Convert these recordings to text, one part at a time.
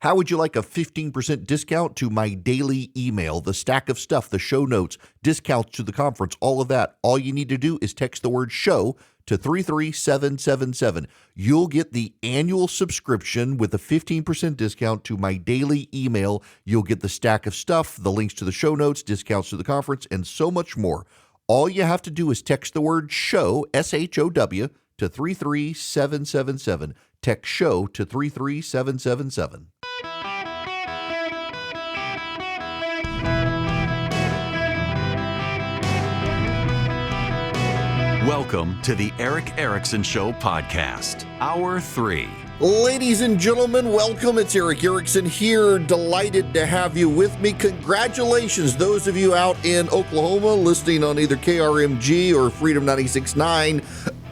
How would you like a 15% discount to my daily email, the stack of stuff, the show notes, discounts to the conference, all of that? All you need to do is text the word show to 33777. You'll get the annual subscription with a 15% discount to my daily email. You'll get the stack of stuff, the links to the show notes, discounts to the conference, and so much more. All you have to do is text the word show, SHOW, to 33777. Text show to 33777. Welcome to the Eric Erickson Show podcast, Hour 3. Ladies and gentlemen, welcome. It's Eric Erickson here. Delighted to have you with me. Congratulations, those of you out in Oklahoma listening on either KRMG or Freedom 96.9.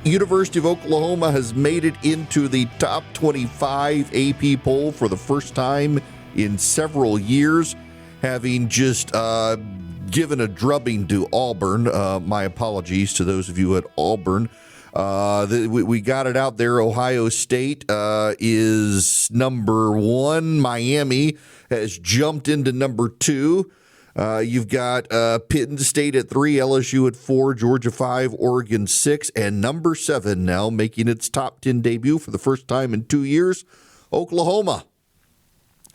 University of Oklahoma has made it into the top 25 AP poll for the first time in several years, having just given a drubbing to Auburn. My apologies to those of you at Auburn. We got it out there. Ohio State is number 1. Miami has jumped into number 2. You've got Pitt State at 3, LSU at 4, Georgia 5, Oregon 6, and number 7 now making its top 10 debut for the first time in 2 years, Oklahoma.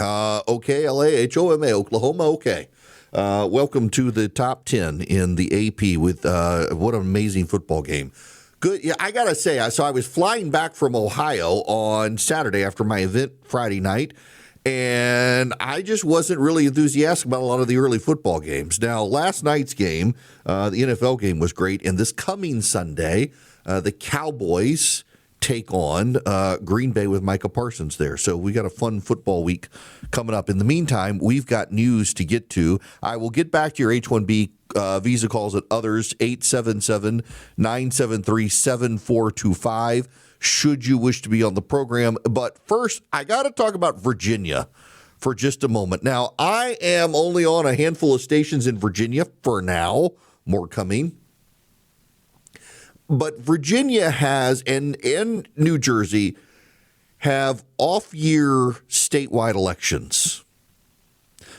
OKLAHOMA, Oklahoma, okay. Welcome to the top 10 in the AP with what an amazing football game. Good. Yeah, I got to say, I was flying back from Ohio on Saturday after my event Friday night, and I just wasn't really enthusiastic about a lot of the early football games. Now, last night's game, the NFL game, was great, and this coming Sunday, the Cowboys take on Green Bay with Micah Parsons there. So we got a fun football week coming up. In the meantime, we've got news to get to. I will get back to your H-1B visa calls and others, 877-973-7425, should you wish to be on the program. But first, I got to talk about Virginia for just a moment. Now, I am only on a handful of stations in Virginia for now, more coming. But Virginia has, and New Jersey, have off-year statewide elections.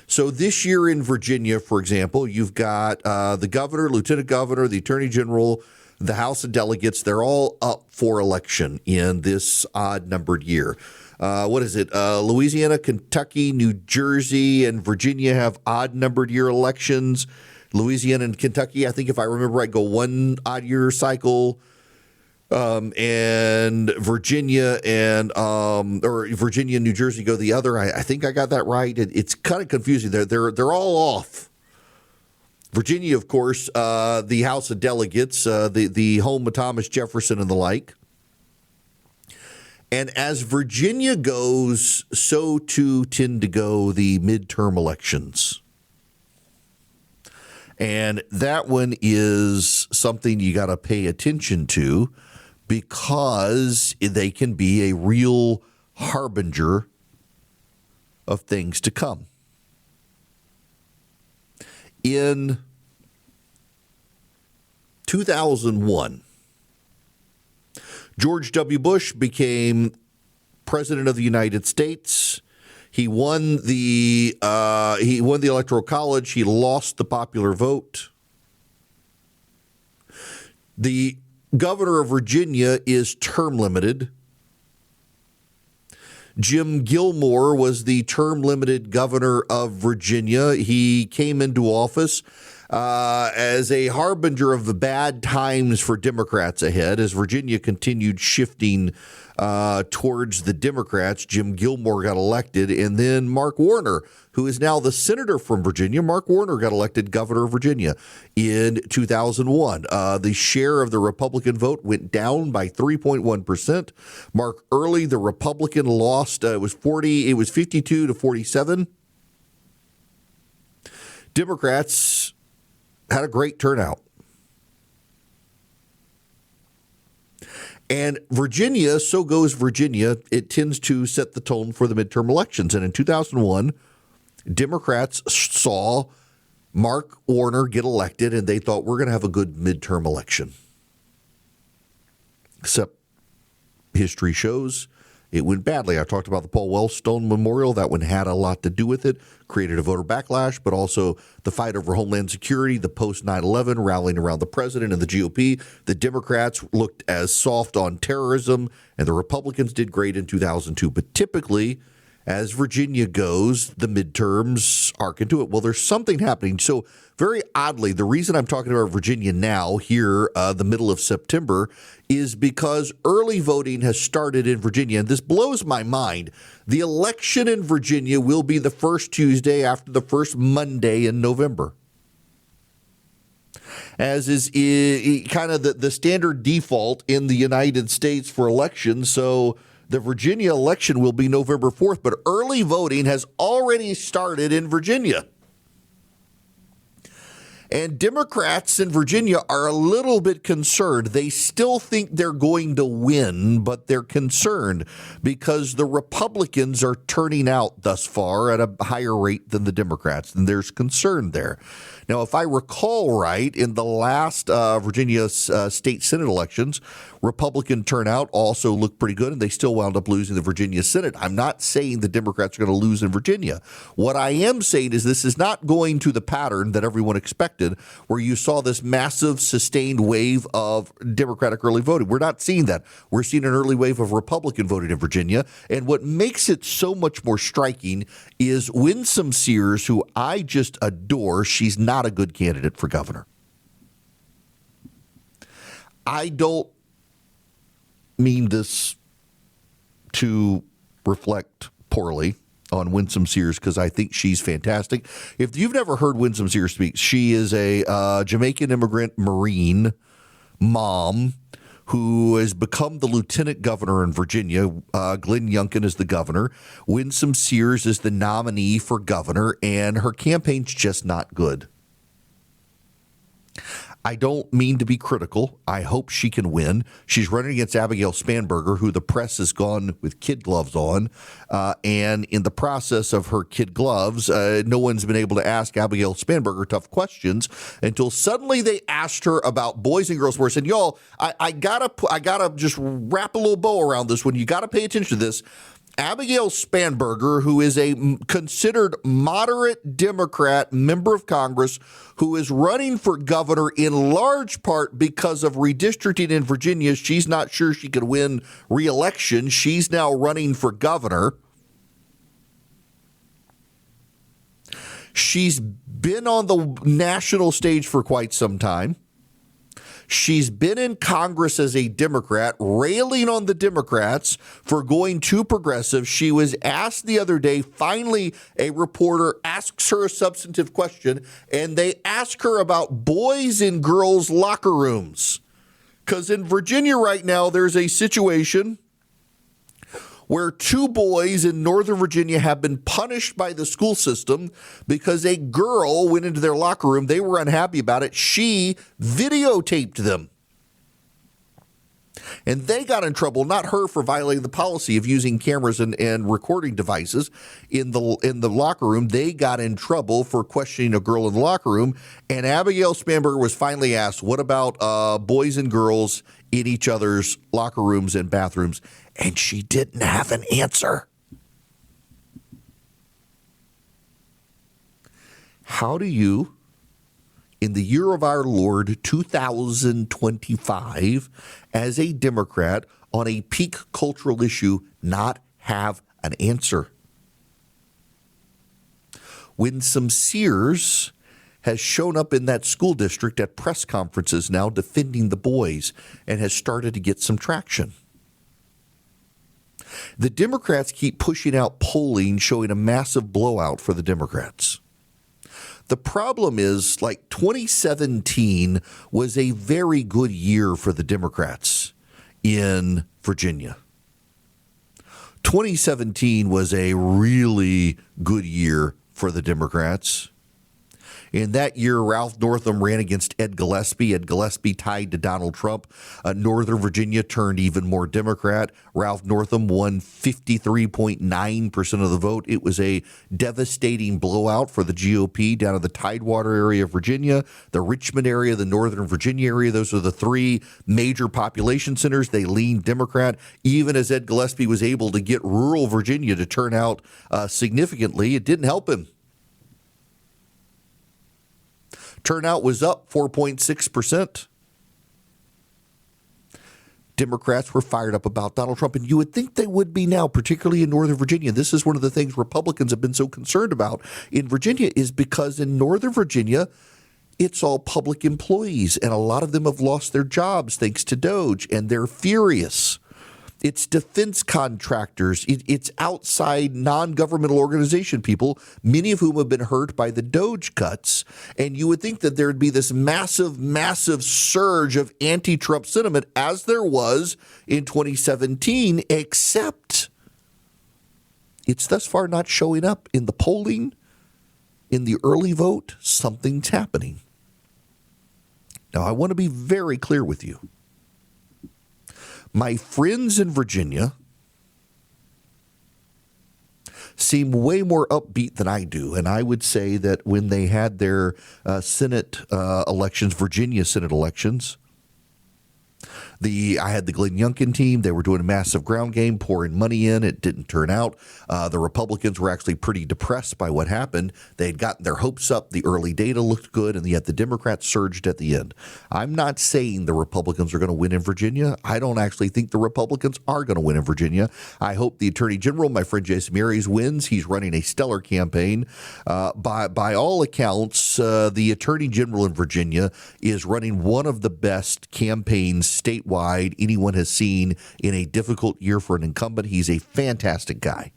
So this year in Virginia, for example, you've got the governor, lieutenant governor, the attorney general, the House of Delegates. They're all up for election in this odd-numbered year. What is it? Louisiana, Kentucky, New Jersey, and Virginia have odd-numbered year elections. Louisiana and Kentucky, I think if I remember right, go one odd-year cycle. And Virginia and Virginia and New Jersey go the other. I think I got that right. It's kind of confusing. They're all off. Virginia, of course, the House of Delegates, the home of Thomas Jefferson and the like. And as Virginia goes, so too tend to go the midterm elections. And that one is something you got to pay attention to, because they can be a real harbinger of things to come. In 2001, George W. Bush became president of the United States. He won the Electoral College. He lost the popular vote. The governor of Virginia is term limited. Jim Gilmore was the term limited governor of Virginia. He came into office as a harbinger of the bad times for Democrats ahead. As Virginia continued shifting towards the Democrats, Jim Gilmore got elected, and then Mark Warner, who is now the senator from Virginia, Mark Warner got elected governor of Virginia in 2001. The share of the Republican vote went down by 3.1%. Mark Early, the Republican, lost. It was 52 to 47. Democrats had a great turnout. And Virginia, so goes Virginia, it tends to set the tone for the midterm elections. And in 2001, Democrats saw Mark Warner get elected, and they thought, we're going to have a good midterm election. Except history shows it went badly. I talked about the Paul Wellstone Memorial. That one had a lot to do with it, created a voter backlash, but also the fight over Homeland Security, the post 9/11 rallying around the president and the GOP. The Democrats looked as soft on terrorism, and the Republicans did great in 2002. But typically, as Virginia goes, the midterms arc into it. Well, there's something happening. So very oddly, the reason I'm talking about Virginia now here, the middle of September, is because early voting has started in Virginia. And this blows my mind. The election in Virginia will be the first Tuesday after the first Monday in November, as is kind of the standard default in the United States for elections. So the Virginia election will be November 4th, but early voting has already started in Virginia. And Democrats in Virginia are a little bit concerned. They still think they're going to win, but they're concerned because the Republicans are turning out thus far at a higher rate than the Democrats, and there's concern there. Now, if I recall right, in the last Virginia state Senate elections, Republican turnout also looked pretty good, and they still wound up losing the Virginia Senate. I'm not saying the Democrats are going to lose in Virginia. What I am saying is this is not going to the pattern that everyone expected, where you saw this massive sustained wave of Democratic early voting. We're not seeing that. We're seeing an early wave of Republican voting in Virginia. And what makes it so much more striking is Winsome Sears, who I just adore. She's not a good candidate for governor. I don't mean this to reflect poorly on Winsome Sears, because I think she's fantastic. If you've never heard Winsome Sears speak, she is a Jamaican immigrant Marine mom who has become the lieutenant governor in Virginia. Glenn Youngkin is the governor. Winsome Sears is the nominee for governor, and her campaign's just not good. I don't mean to be critical. I hope she can win. She's running against Abigail Spanberger, who the press has gone with kid gloves on. And in the process of her kid gloves, no one's been able to ask Abigail Spanberger tough questions until suddenly they asked her about boys and girls sports. And y'all, I gotta just wrap a little bow around this one. You got to pay attention to this. Abigail Spanberger, who is a considered moderate Democrat member of Congress, who is running for governor in large part because of redistricting in Virginia. She's not sure she could win re-election. She's now running for governor. She's been on the national stage for quite some time. She's been in Congress as a Democrat, railing on the Democrats for going too progressive. She was asked the other day, finally, a reporter asks her a substantive question, and they ask her about boys and girls locker rooms. Because in Virginia right now, there's a situation where two boys in Northern Virginia have been punished by the school system because a girl went into their locker room. They were unhappy about it. She videotaped them. And they got in trouble, not her for violating the policy of using cameras and recording devices in the locker room. They got in trouble for questioning a girl in the locker room. And Abigail Spanberger was finally asked, what about boys and girls in each other's locker rooms and bathrooms? And she didn't have an answer. How do you, in the year of our Lord 2025, as a Democrat on a peak cultural issue, not have an answer? Winsome Sears has shown up in that school district at press conferences now defending the boys and has started to get some traction. The Democrats keep pushing out polling showing a massive blowout for the Democrats. The problem is, like, 2017 was a very good year for the Democrats in Virginia. 2017 was a really good year for the Democrats. In that year, Ralph Northam ran against Ed Gillespie. Ed Gillespie tied to Donald Trump. Northern Virginia turned even more Democrat. Ralph Northam won 53.9% of the vote. It was a devastating blowout for the GOP down in the Tidewater area of Virginia, the Richmond area, the Northern Virginia area. Those are the three major population centers. They leaned Democrat, even as Ed Gillespie was able to get rural Virginia to turn out significantly. It didn't help him. Turnout was up 4.6%. Democrats were fired up about Donald Trump, and you would think they would be now, particularly in Northern Virginia. This is one of the things Republicans have been so concerned about in Virginia, is because in Northern Virginia, it's all public employees, and a lot of them have lost their jobs thanks to Doge, and they're furious. It's defense contractors. It's outside non-governmental organization people, many of whom have been hurt by the Doge cuts. And you would think that there would be this massive, massive surge of anti-Trump sentiment, as there was in 2017, except it's thus far not showing up in the polling, in the early vote. Something's happening. Now, I want to be very clear with you. My friends in Virginia seem way more upbeat than I do. And I would say that when they had their Senate elections, Virginia Senate elections, I had the Glenn Youngkin team. They were doing a massive ground game, pouring money in. It didn't turn out. The Republicans were actually pretty depressed by what happened. They had gotten their hopes up. The early data looked good, and yet the Democrats surged at the end. I'm not saying the Republicans are going to win in Virginia. I don't actually think the Republicans are going to win in Virginia. I hope the Attorney General, my friend Jason Miyares, wins. He's running a stellar campaign. By all accounts, the Attorney General in Virginia is running one of the best campaigns statewide anyone has seen in a difficult year for an incumbent. He's a fantastic guy.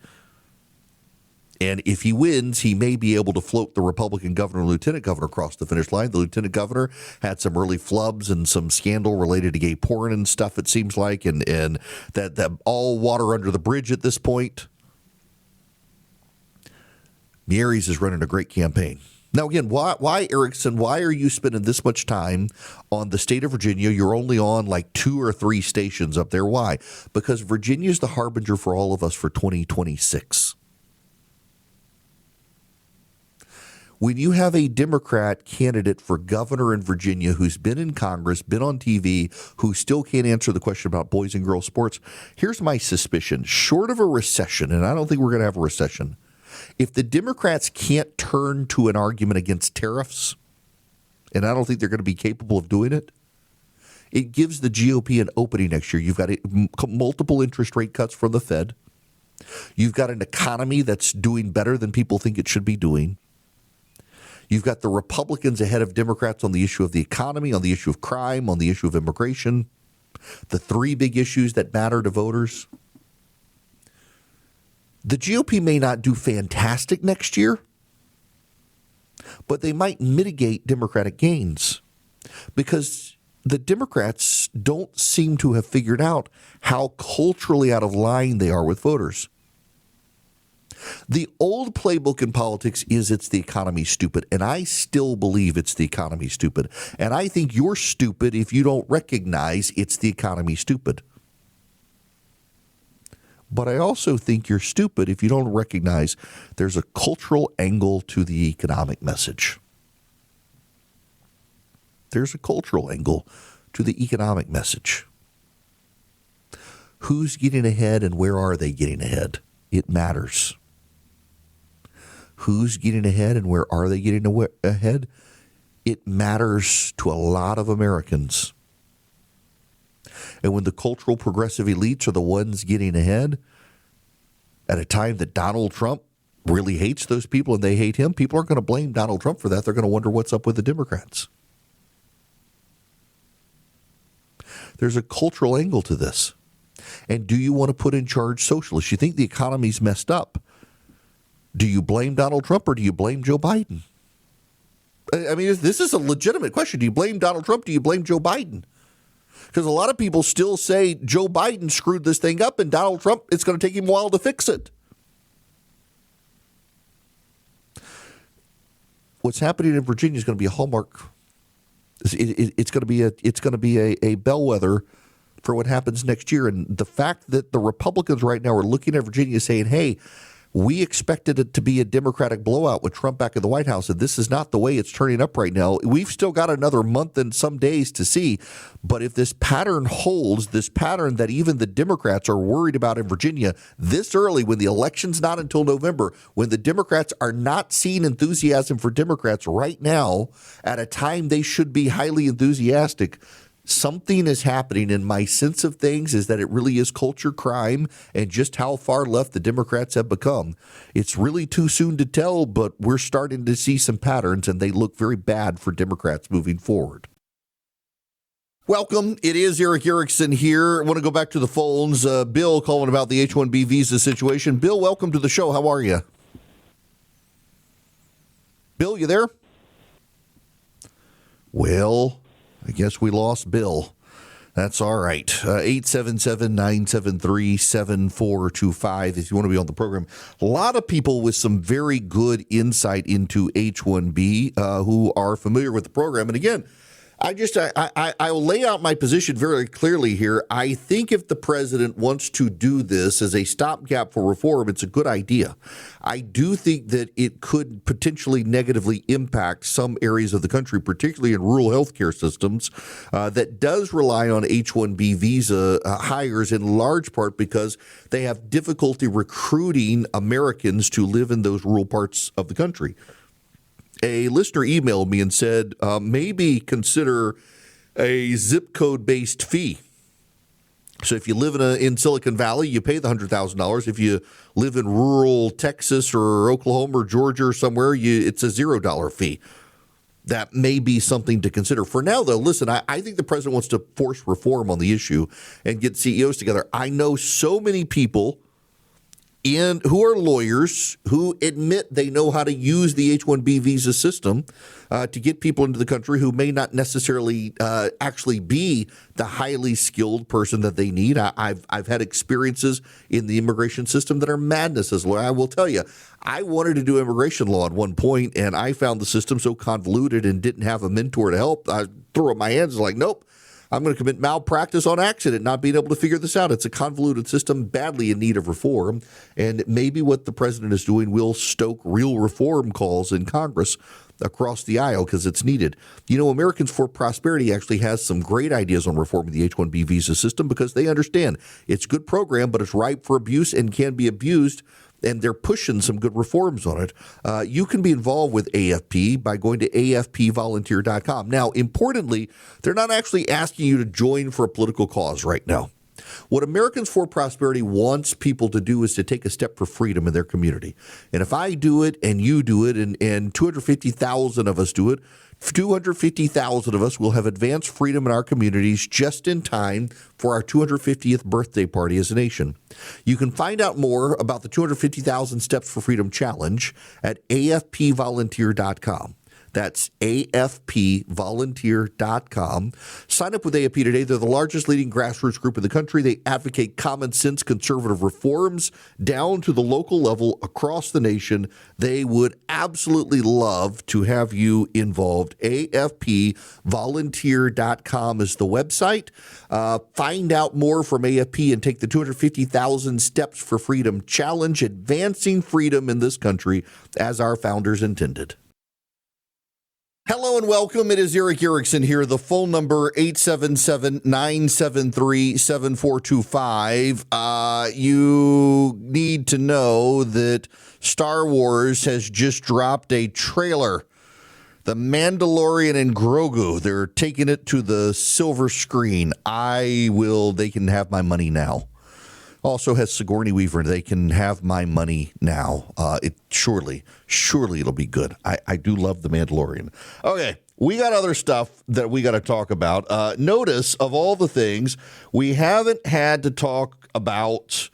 And if he wins, he may be able to float the Republican governor and lieutenant governor across the finish line. The lieutenant governor had some early flubs and some scandal related to gay porn and stuff, it seems like, and that all water under the bridge at this point. Miyares is running a great campaign. Now, again, why, Erickson, why are you spending this much time on the state of Virginia? You're only on like 2 or 3 stations up there. Why? Because Virginia is the harbinger for all of us for 2026. When you have a Democrat candidate for governor in Virginia who's been in Congress, been on TV, who still can't answer the question about boys and girls sports, here's my suspicion. Short of a recession, and I don't think we're going to have a recession, if the Democrats can't turn to an argument against tariffs, and I don't think they're going to be capable of doing it, it gives the GOP an opening next year. You've got multiple interest rate cuts from the Fed. You've got an economy that's doing better than people think it should be doing. You've got the Republicans ahead of Democrats on the issue of the economy, on the issue of crime, on the issue of immigration, the 3 big issues that matter to voters. The GOP may not do fantastic next year, but they might mitigate Democratic gains because the Democrats don't seem to have figured out how culturally out of line they are with voters. The old playbook in politics is it's the economy stupid, and I still believe it's the economy stupid. And I think you're stupid if you don't recognize it's the economy stupid. But I also think you're stupid if you don't recognize there's a cultural angle to the economic message. There's a cultural angle to the economic message. Who's getting ahead and where are they getting ahead? It matters. Who's getting ahead and where are they getting ahead? It matters to a lot of Americans. And when the cultural progressive elites are the ones getting ahead, at a time that Donald Trump really hates those people and they hate him, people aren't going to blame Donald Trump for that. They're going to wonder what's up with the Democrats. There's a cultural angle to this. And do you want to put in charge socialists? You think the economy's messed up. Do you blame Donald Trump or do you blame Joe Biden? I mean, this is a legitimate question. Do you blame Donald Trump? Do you blame Joe Biden? Because a lot of people still say Joe Biden screwed this thing up and Donald Trump, it's going to take him a while to fix it. what's happening in Virginia is going to be a hallmark. It's going to be a bellwether for what happens next year. And the fact that the Republicans right now are looking at Virginia saying, hey, we expected it to be a Democratic blowout with Trump back in the White House, and this is not the way it's turning up right now. We've still got another month and some days to see. But if this pattern holds, this pattern that even the Democrats are worried about in Virginia this early, when the election's not until November, when the Democrats are not seeing enthusiasm for Democrats right now at a time they should be highly enthusiastic, something is happening, and my sense of things is that it really is culture crime and just how far left the Democrats have become. It's really too soon to tell, but we're starting to see some patterns, and they look very bad for Democrats moving forward. Welcome. It is Eric Erickson here. I want to go back to the phones. Bill calling about the H-1B visa situation. Bill, welcome to the show. How are you? Bill, you there? Well, I guess we lost Bill. That's all right. 877-973-7425 if you want to be on the program. A lot of people with some very good insight into H-1B who are familiar with the program. And again, I'll lay out my position very clearly here. I think if the president wants to do this as a stopgap for reform, it's a good idea. I do think that it could potentially negatively impact some areas of the country, particularly in rural healthcare systems, that does rely on H-1B visa hires in large part because they have difficulty recruiting Americans to live in those rural parts of the country. A listener emailed me and said, maybe consider a zip code-based fee. So if you live in Silicon Valley, you pay the $100,000. If you live in rural Texas or Oklahoma or Georgia or somewhere, it's a $0 fee. That may be something to consider. For now, though, listen, I think the president wants to force reform on the issue and get CEOs together. I know so many people who are lawyers who admit they know how to use the H-1B visa system to get people into the country who may not necessarily actually be the highly skilled person that they need. I've had experiences in the immigration system that are madness as a lawyer. I will tell you, I wanted to do immigration law at one point, and I found the system so convoluted and didn't have a mentor to help. I threw up my hands like, nope. I'm going to commit malpractice on accident, not being able to figure this out. It's a convoluted system, badly in need of reform. And maybe what the president is doing will stoke real reform calls in Congress across the aisle because it's needed. You know, Americans for Prosperity actually has some great ideas on reforming the H-1B visa system because they understand it's a good program, but it's ripe for abuse and can be abused. And they're pushing some good reforms on it. You can be involved with AFP by going to afpvolunteer.com. Now, importantly, they're not actually asking you to join for a political cause right now. What Americans for Prosperity wants people to do is to take a step for freedom in their community. And if I do it and you do it and 250,000 of us do it, 250,000 of us will have advanced freedom in our communities just in time for our 250th birthday party as a nation. You can find out more about the 250,000 Steps for Freedom Challenge at afpvolunteer.com. That's afpvolunteer.com. Sign up with AFP today. They're the largest leading grassroots group in the country. They advocate common sense conservative reforms down to the local level across the nation. They would absolutely love to have you involved. afpvolunteer.com is the website. Find out more from AFP and take the 250,000 Steps for Freedom Challenge, advancing freedom in this country as our founders intended. Hello and welcome. It is Eric Erickson here. The phone number 877-973-7425. You need to know that Star Wars has just dropped a trailer. The Mandalorian and Grogu, they're taking it to the silver screen. They can have my money now. Also has Sigourney Weaver. They can have my money now. Surely it'll be good. I do love The Mandalorian. Okay, we got other stuff that we got to talk about. Notice, of all the things, we haven't had to talk about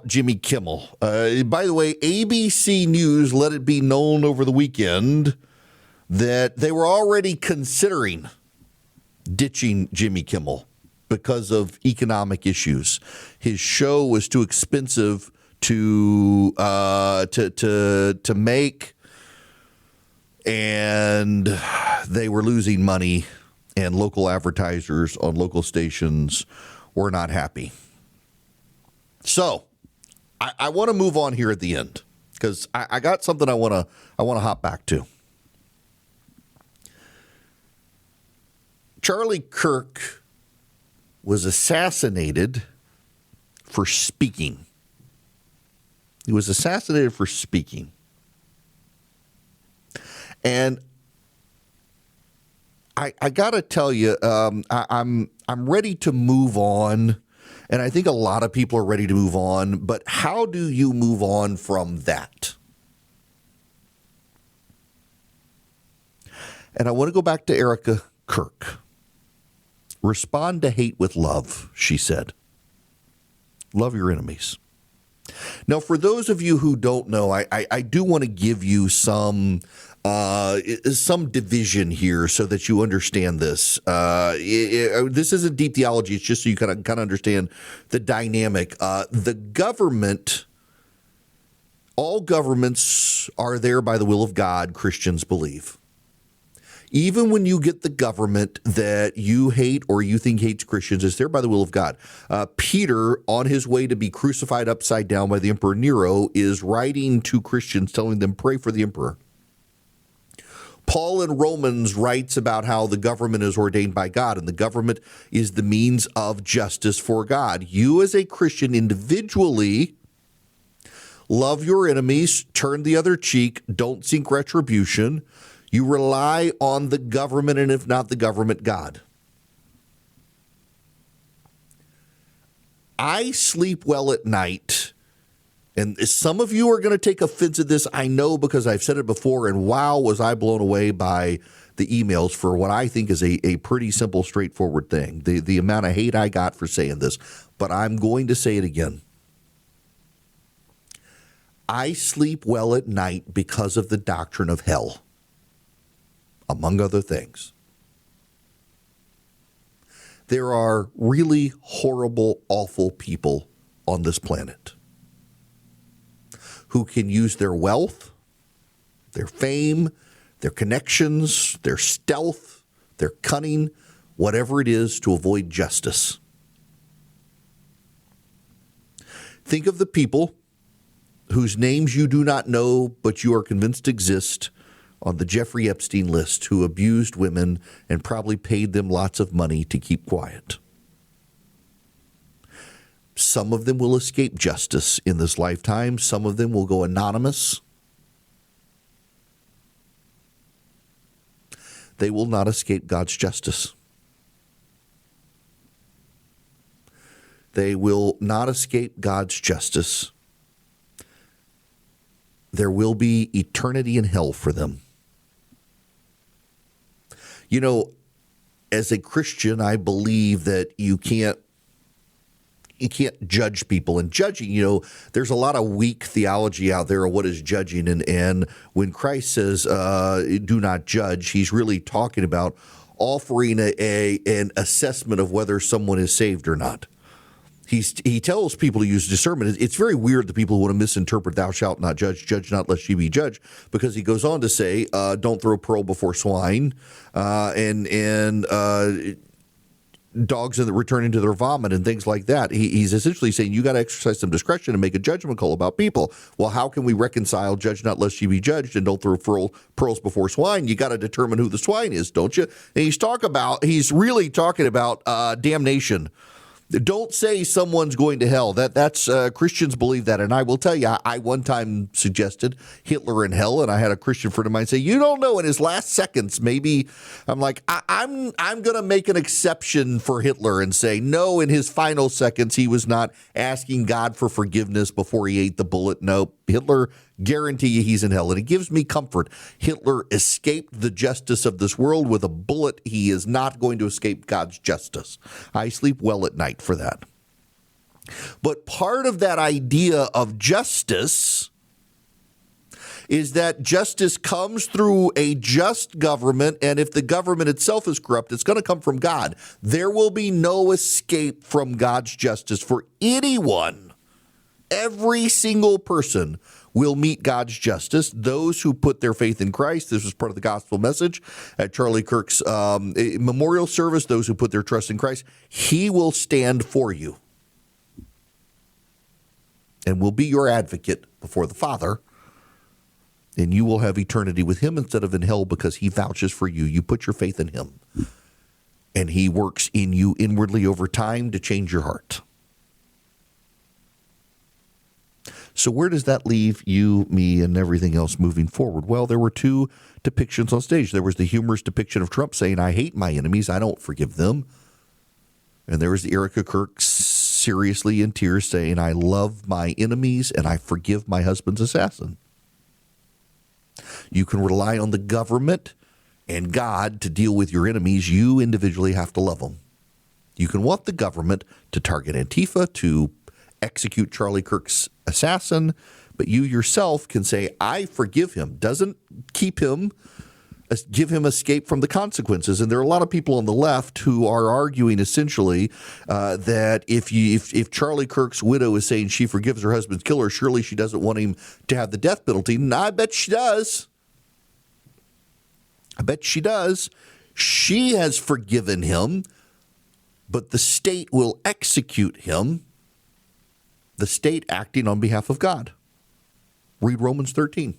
Jimmy Kimmel. By the way, ABC News let it be known over the weekend that they were already considering ditching Jimmy Kimmel because of economic issues. His show was too expensive to make. and they were losing money, and local advertisers on local stations were not happy. So I want to move on here at the end because I got something I want to hop back to. Charlie Kirk was assassinated for speaking. He was assassinated for speaking. And I got to tell you, I'm ready to move on, and I think a lot of people are ready to move on, but how do you move on from that? And I want to go back to Erica Kirk. Respond to hate with love, she said. Love your enemies. Now, for those of you who don't know, I do want to give you some division here so that you understand this. This isn't deep theology. It's just so you kind of understand the dynamic. The government, all governments are there by the will of God, Christians believe. Even when you get the government that you hate or you think hates Christians, it's there by the will of God. Peter, on his way to be crucified upside down by the Emperor Nero, is writing to Christians telling them, pray for the emperor. Paul in Romans writes about how the government is ordained by God, and the government is the means of justice for God. You as a Christian individually love your enemies, turn the other cheek, don't seek retribution. You rely on the government, and if not the government, God. I sleep well at night, and some of you are going to take offense at this, I know, because I've said it before, and wow, was I blown away by the emails for what I think is a pretty simple, straightforward thing. The amount of hate I got for saying this, but I'm going to say it again. I sleep well at night because of the doctrine of hell, among other things. There are really horrible, awful people on this planet who can use their wealth, their fame, their connections, their stealth, their cunning, whatever it is, to avoid justice. Think of the people whose names you do not know, but you are convinced exist on the Jeffrey Epstein list, who abused women and probably paid them lots of money to keep quiet. Some of them will escape justice in this lifetime. Some of them will go anonymous. They will not escape God's justice. They will not escape God's justice. There will be eternity in hell for them. You know, as a Christian, I believe that you can't judge people. And judging, you know, there's a lot of weak theology out there of what is judging. And when Christ says, do not judge, he's really talking about offering an assessment of whether someone is saved or not. He tells people to use discernment. It's very weird that people want to misinterpret "thou shalt not judge, judge not lest ye be judged," because he goes on to say, "Don't throw pearl before swine," and dogs that return into their vomit and things like that. He's essentially saying you got to exercise some discretion and make a judgment call about people. Well, how can we reconcile "judge not lest ye be judged" and "don't throw pearls before swine"? You got to determine who the swine is, don't you? And he's really talking about damnation. Don't say someone's going to hell. That's Christians believe that. And I will tell you, I one time suggested Hitler in hell, and I had a Christian friend of mine say, you don't know, in his last seconds, maybe. I'm like, I'm going to make an exception for Hitler and say, no, in his final seconds, he was not asking God for forgiveness before he ate the bullet. No, Hitler, guarantee you he's in hell. And it gives me comfort. Hitler escaped the justice of this world with a bullet. He is not going to escape God's justice. I sleep well at night for that. But part of that idea of justice is that justice comes through a just government, and if the government itself is corrupt, it's going to come from God. There will be no escape from God's justice for anyone. Every single person will meet God's justice. Those who put their faith in Christ, this was part of the gospel message at Charlie Kirk's memorial service, those who put their trust in Christ, he will stand for you and will be your advocate before the Father, and you will have eternity with him instead of in hell because he vouches for you. You put your faith in him, and he works in you inwardly over time to change your heart. So where does that leave you, me, and everything else moving forward? Well, there were two depictions on stage. There was the humorous depiction of Trump saying, I hate my enemies, I don't forgive them. And there was the Erica Kirk seriously in tears saying, I love my enemies and I forgive my husband's assassin. You can rely on the government and God to deal with your enemies. You individually have to love them. You can want the government to target Antifa, to execute Charlie Kirk's assassin, but you yourself can say, I forgive him. Doesn't keep him, give him escape from the consequences. And there are a lot of people on the left who are arguing essentially that if Charlie Kirk's widow is saying she forgives her husband's killer, surely she doesn't want him to have the death penalty. And I bet she does. I bet she does. She has forgiven him, but the state will execute him. The state acting on behalf of God. Read Romans 13.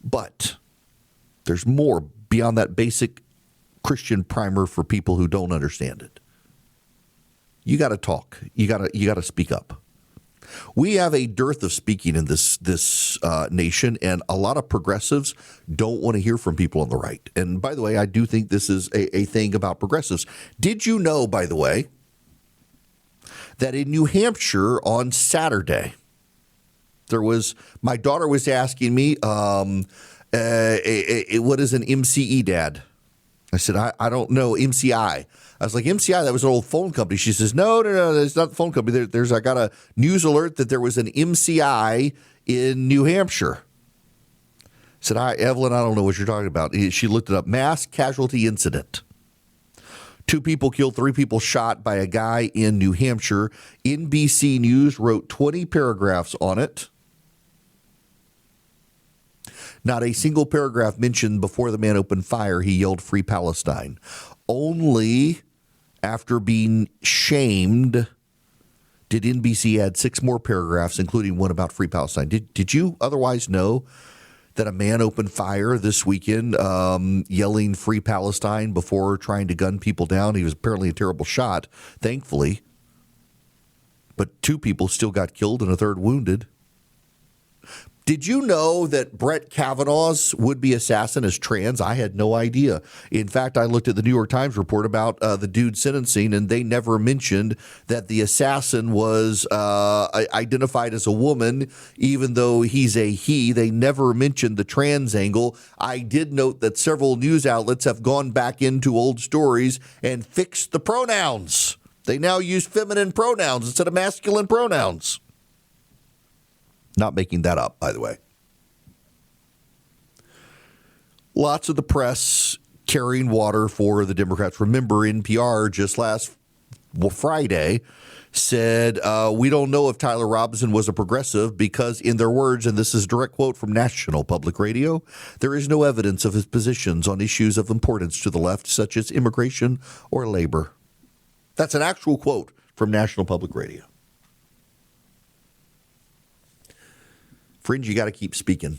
But there's more beyond that basic Christian primer for people who don't understand it. You got to talk. You got to speak up. We have a dearth of speaking in this nation, and a lot of progressives don't want to hear from people on the right. And by the way, I do think this is a thing about progressives. Did you know, by the way, that in New Hampshire on Saturday, my daughter was asking me, what is an MCE, Dad? I said, I don't know, MCI. I was like, MCI, that was an old phone company. She says, no, it's not the phone company. I got a news alert that there was an MCI in New Hampshire. I said, Evelyn, I don't know what you're talking about. She looked it up. Mass casualty incident. 2 people killed, 3 people shot by a guy in New Hampshire. NBC News wrote 20 paragraphs on it. Not a single paragraph mentioned before the man opened fire, he yelled, Free Palestine. Only after being shamed did NBC add 6 more paragraphs, including one about Free Palestine. Did you otherwise know that a man opened fire this weekend yelling Free Palestine before trying to gun people down? He was apparently a terrible shot, thankfully. But 2 people still got killed and a 3rd wounded. Did you know that Brett Kavanaugh's would-be assassin is trans? I had no idea. In fact, I looked at the New York Times report about the dude sentencing, and they never mentioned that the assassin was identified as a woman, even though he's a he. They never mentioned the trans angle. I did note that several news outlets have gone back into old stories and fixed the pronouns. They now use feminine pronouns instead of masculine pronouns. Not making that up, by the way. Lots of the press carrying water for the Democrats. Remember, NPR just last Friday said, we don't know if Tyler Robinson was a progressive because, in their words, and this is a direct quote from National Public Radio, there is no evidence of his positions on issues of importance to the left, such as immigration or labor. That's an actual quote from National Public Radio. Friends, you got to keep speaking.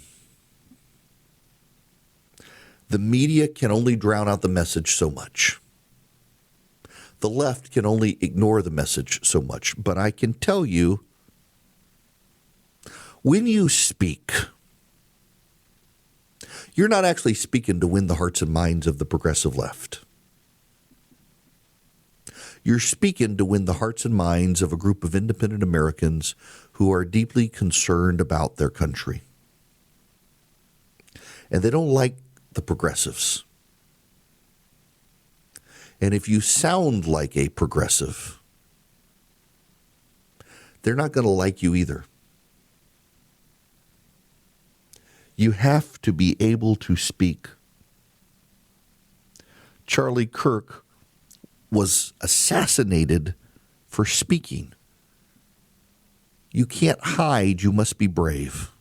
The media can only drown out the message so much. The left can only ignore the message so much. But I can tell you, when you speak, you're not actually speaking to win the hearts and minds of the progressive left. You're speaking to win the hearts and minds of a group of independent Americans who are deeply concerned about their country. And they don't like the progressives. And if you sound like a progressive, they're not going to like you either. You have to be able to speak. Charlie Kirk was assassinated for speaking. You can't hide, you must be brave.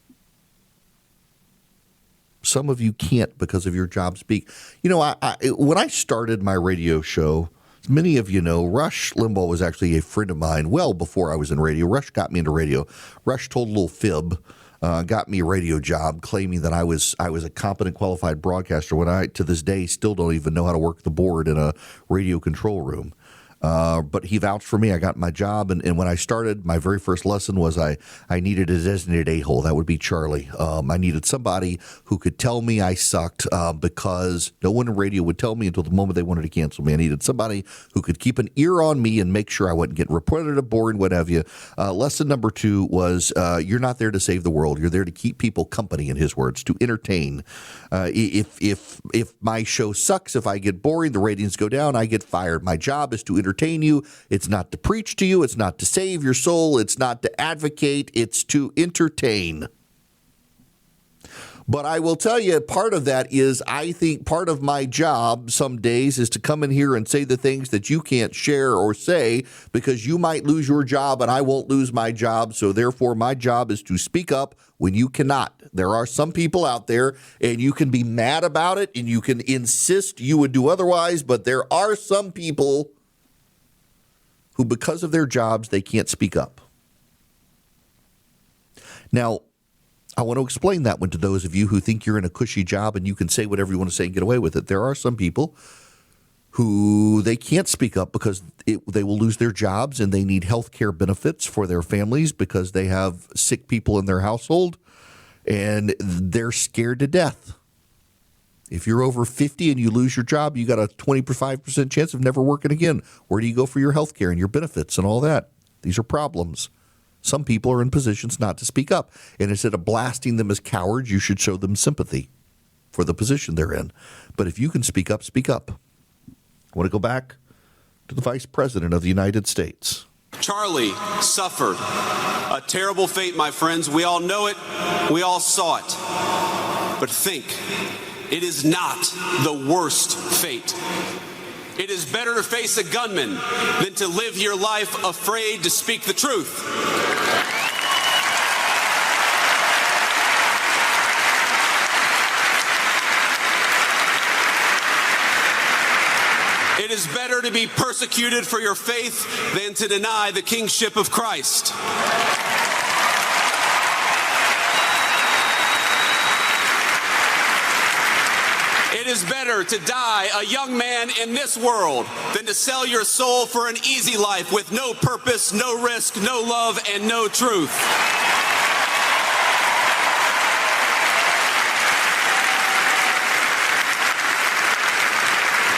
Some of you can't because of your job speak. You know, when I started my radio show, many of you know, Rush Limbaugh was actually a friend of mine well before I was in radio. Rush got me into radio. Rush told a little fib, got me a radio job, claiming that I was a competent, qualified broadcaster when I, to this day, still don't even know how to work the board in a radio control room. But he vouched for me. I got my job, and when I started, my very first lesson was I needed a designated a-hole. That would be Charlie. I needed somebody who could tell me I sucked because no one in radio would tell me until the moment they wanted to cancel me. I needed somebody who could keep an ear on me and make sure I wouldn't get repetitive, boring, what have you. Lesson number 2 was you're not there to save the world. You're there to keep people company, in his words, to entertain. If my show sucks, if I get boring, the ratings go down, I get fired. My job is to entertain you. It's not to preach to you. It's not to save your soul. It's not to advocate. It's to entertain. But I will tell you, part of that is I think part of my job some days is to come in here and say the things that you can't share or say because you might lose your job and I won't lose my job. So therefore, my job is to speak up when you cannot. There are some people out there and you can be mad about it and you can insist you would do otherwise. But there are some people who, because of their jobs, they can't speak up. Now, I want to explain that one to those of you who think you're in a cushy job and you can say whatever you want to say and get away with it. There are some people who they can't speak up because they will lose their jobs and they need health care benefits for their families because they have sick people in their household and they're scared to death. If you're over 50 and you lose your job, you got a 25% chance of never working again. Where do you go for your health care and your benefits and all that? These are problems. Some people are in positions not to speak up. And instead of blasting them as cowards, you should show them sympathy for the position they're in. But if you can speak up, speak up. I want to go back to the Vice President of the United States. Charlie suffered a terrible fate, my friends. We all know it. We all saw it. But think. It is not the worst fate. It is better to face a gunman than to live your life afraid to speak the truth. It is better to be persecuted for your faith than to deny the kingship of Christ. It is better to die a young man in this world than to sell your soul for an easy life with no purpose, no risk, no love, and no truth.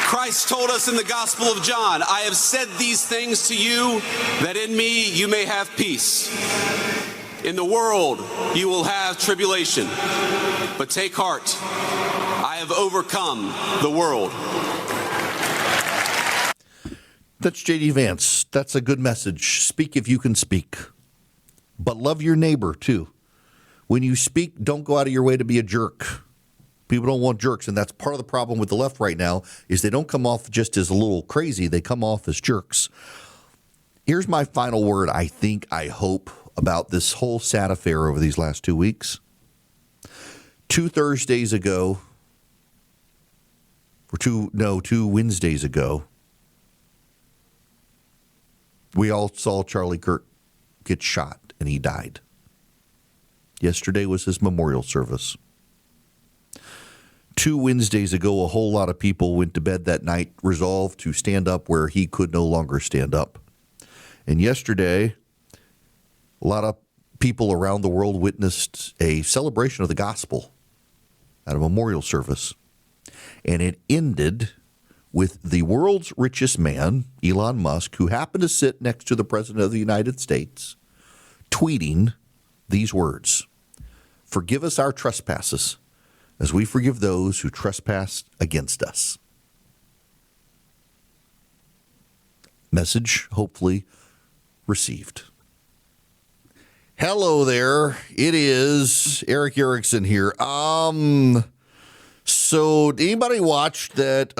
Christ told us in the Gospel of John, I have said these things to you that in me you may have peace. In the world you will have tribulation, but take heart. I have overcome the world. That's J.D. Vance. That's a good message. Speak if you can speak. But love your neighbor, too. When you speak, don't go out of your way to be a jerk. People don't want jerks, and that's part of the problem with the left right now, is they don't come off just as a little crazy. They come off as jerks. Here's my final word, I hope, about this whole sad affair over these last 2 weeks. 2 Thursdays ago, or 2 Wednesdays ago, we all saw Charlie Kirk get shot, and he died. Yesterday was his memorial service. 2 Wednesdays ago, a whole lot of people went to bed that night resolved to stand up where he could no longer stand up. And yesterday, a lot of people around the world witnessed a celebration of the gospel at a memorial service. And it ended with the world's richest man, Elon Musk, who happened to sit next to the President of the United States, tweeting these words: "Forgive us our trespasses, as we forgive those who trespass against us." Message hopefully received. Hello there. It is Eric Erickson here. So, anybody watch that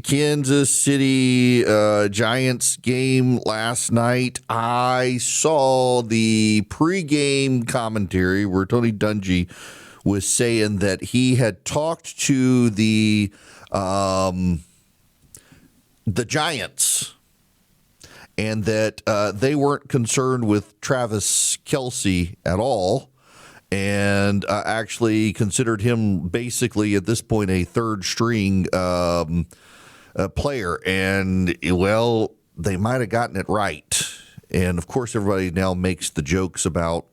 Kansas City Giants game last night? I saw the pregame commentary where Tony Dungy was saying that he had talked to the Giants and that they weren't concerned with Travis Kelce at all. And actually considered him basically at this point a third string player. And, well, they might have gotten it right. And, of course, everybody now makes the jokes about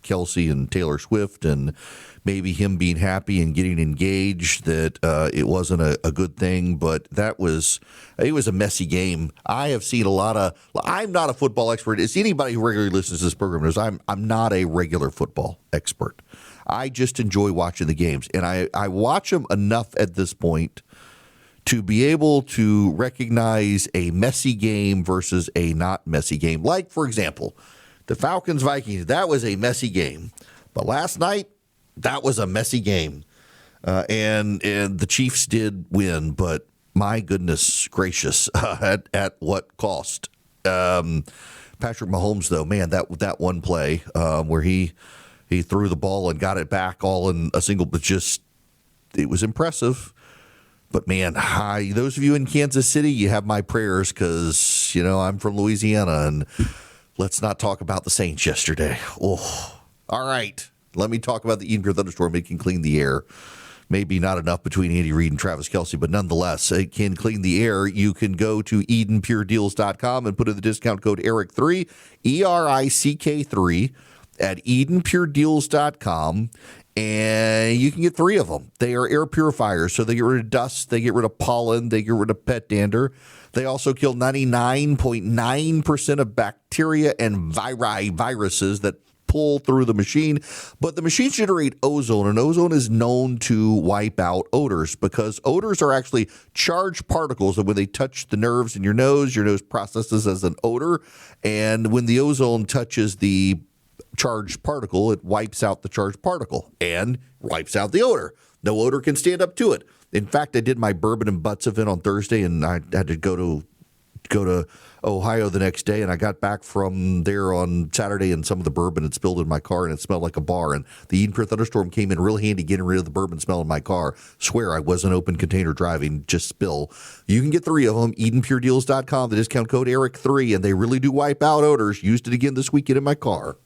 Kelce and Taylor Swift and maybe him being happy and getting engaged, that it wasn't a good thing. But it was a messy game. I have seen a lot of – I'm not a football expert. As anybody who regularly listens to this program knows, I'm not a regular football expert. I just enjoy watching the games. And I watch them enough at this point to be able to recognize a messy game versus a not messy game. Like, for example, the Falcons-Vikings, that was a messy game. But last night, that was a messy game. And the Chiefs did win, but my goodness gracious, at what cost? Patrick Mahomes, though, man, that one play where he threw the ball and got it back all in a single, but it was impressive. But, man, those of you in Kansas City, you have my prayers because, I'm from Louisiana, and let's not talk about the Saints yesterday. Oh, all right. Let me talk about the Eden Pure Thunderstorm. It can clean the air. Maybe not enough between Andy Reid and Travis Kelce, but nonetheless, it can clean the air. You can go to EdenPureDeals.com and put in the discount code ERIC3, ERICK3, at EdenPureDeals.com, and you can get 3 of them. They are air purifiers, so they get rid of dust, they get rid of pollen, they get rid of pet dander. They also kill 99.9% of bacteria and viruses that pull through the machine. But the machines generate ozone, and ozone is known to wipe out odors because odors are actually charged particles, and when they touch the nerves in your nose processes as an odor. And when the ozone touches the charged particle, it wipes out the charged particle and wipes out the odor. No odor can stand up to it. In fact, I did my bourbon and butts event on Thursday, and I had to go to Ohio the next day, and I got back from there on Saturday, and some of the bourbon had spilled in my car, and it smelled like a bar. And the Eden Pure Thunderstorm came in real handy getting rid of the bourbon smell in my car. Swear I wasn't open container driving, just spill. You can get 3 of them, EdenPureDeals.com, the discount code ERIC3, and they really do wipe out odors. Used it again this weekend in my car.